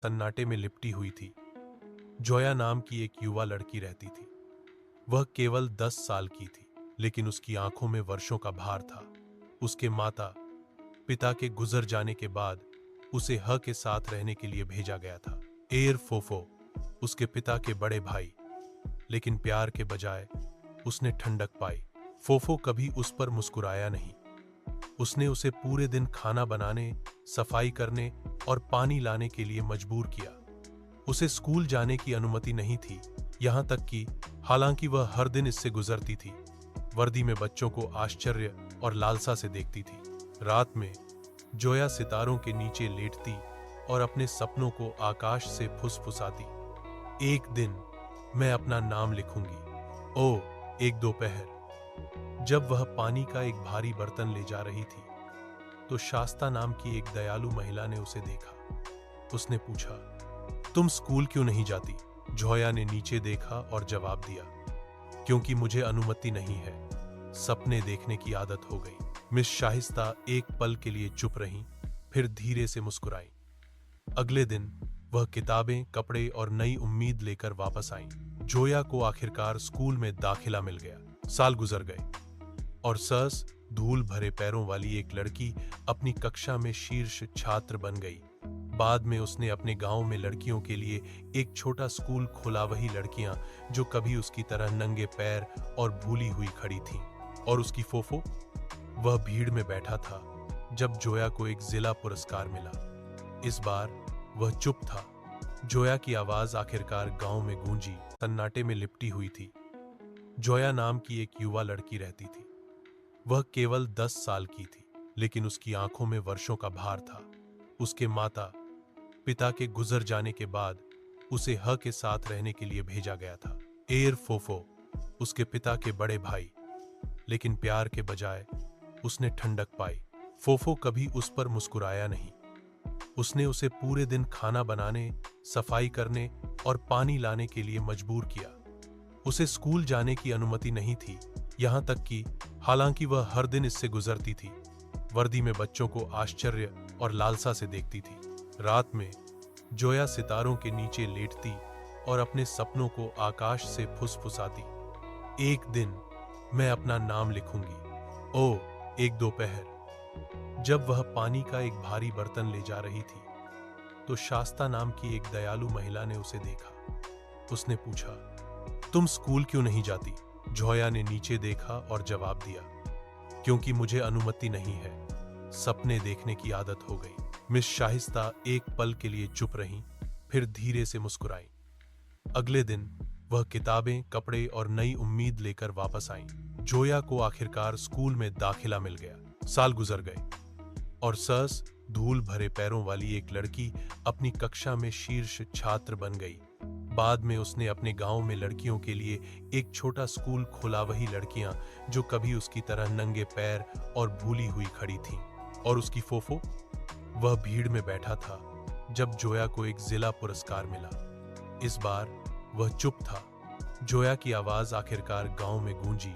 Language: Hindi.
सन्नाटे में लिपटी हुई थी। जोया नाम की एक युवा लड़की रहती थी। वह केवल 10 साल की थी, लेकिन उसकी आंखों में वर्षों का भार था। उसके माता पिता के गुजर जाने के बाद उसे ह के साथ रहने के लिए भेजा गया था। एयर फोफो उसके पिता के बड़े भाई, लेकिन प्यार के बजाय उसने ठंडक पाई। फोफो कभी उस पर मुस्कुराया नहीं। उसने उसे पूरे दिन खाना बनाने, सफाई करने और पानी लाने के लिए मजबूर किया। उसे स्कूल जाने की अनुमति नहीं थी, यहाँ तक कि हालांकि वह हर दिन इससे गुजरती थी। वर्दी में बच्चों को आश्चर्य और लालसा से देखती थी। रात में जोया सितारों के नीचे लेटती और अपने सपनों को आकाश से फुसफुसाती। एक दिन मैं अपना नाम लिखूंगी। ओह, एक दोपहर जब वह पानी का एक भारी बर्तन ले जा रही थी, तो शास्ता नाम की एक दयालु महिला ने उसे देखा। उसने पूछा, तुम स्कूल क्यों नहीं जाती? जोया ने नीचे देखा और जवाब दिया, क्योंकि मुझे अनुमति नहीं है। सपने देखने की आदत हो गई। मिस शाहिस्ता एक पल के लिए चुप रहीं, फिर धीरे से मुस्कुराई। अगले दिन वह किताबें, कपड़े और नई उम्मीद लेकर वापस आईं। जोया को आखिरकार स्कूल में दाखिला मिल गया। साल गुजर गए और सस धूल भरे पैरों वाली एक लड़की अपनी कक्षा में शीर्ष छात्र बन गई। बाद में उसने अपने गांव में लड़कियों के लिए एक छोटा स्कूल खोला। वही लड़कियां जो कभी उसकी तरह नंगे पैर और भूली हुई खड़ी थीं। और उसकी फोफो, वह भीड़ में बैठा था जब जोया को एक जिला पुरस्कार मिला। इस बार वह चुप था। जोया की आवाज आखिरकार गांव में गूंजी। सन्नाटे में लिपटी हुई थी। जोया नाम की एक युवा लड़की रहती थी। वह केवल 10 साल की थी, लेकिन उसकी आंखों में वर्षों का भार था। उसके माता पिता के गुजर जाने के बाद उसे ह के साथ रहने के लिए भेजा गया था। एयर फोफो उसके पिता के बड़े भाई, लेकिन प्यार के बजाय उसने ठंडक पाई। फोफो कभी उस पर मुस्कुराया नहीं। उसने उसे पूरे दिन खाना बनाने, सफाई करने और पानी लाने के लिए मजबूर किया। उसे स्कूल जाने की अनुमति नहीं थी, यहाँ तक कि हालांकि वह हर दिन इससे गुजरती थी। वर्दी में बच्चों को आश्चर्य और लालसा से देखती थी। रात में जोया सितारों के नीचे लेटती और अपने सपनों को आकाश से फुसफुसाती। एक दिन मैं अपना नाम लिखूंगी। ओह, एक दोपहर जब वह पानी का एक भारी बर्तन ले जा रही थी, तो शास्ता नाम की एक दयालु महिला ने उसे देखा। उसने पूछा, तुम स्कूल क्यों नहीं जाती? जोया ने नीचे देखा और जवाब दिया, क्योंकि मुझे अनुमति नहीं है। सपने देखने की आदत हो गई। मिस शाहिस्ता एक पल के लिए चुप रहीं, फिर धीरे से मुस्कुराई। अगले दिन वह किताबें, कपड़े और नई उम्मीद लेकर वापस आईं। जोया को आखिरकार स्कूल में दाखिला मिल गया। साल गुजर गए और सस धूल भरे पैरों वाली एक लड़की अपनी कक्षा में शीर्ष छात्र बन गई। बाद में उसने अपने गांव में लड़कियों के लिए एक छोटा स्कूल खोला। वही लड़कियां जो कभी उसकी तरह नंगे पैर और भूली हुई खड़ी थीं। और उसकी फोफो, वह भीड़ में बैठा था जब जोया को एक जिला पुरस्कार मिला। इस बार वह चुप था। जोया की आवाज आखिरकार गांव में गूंजी।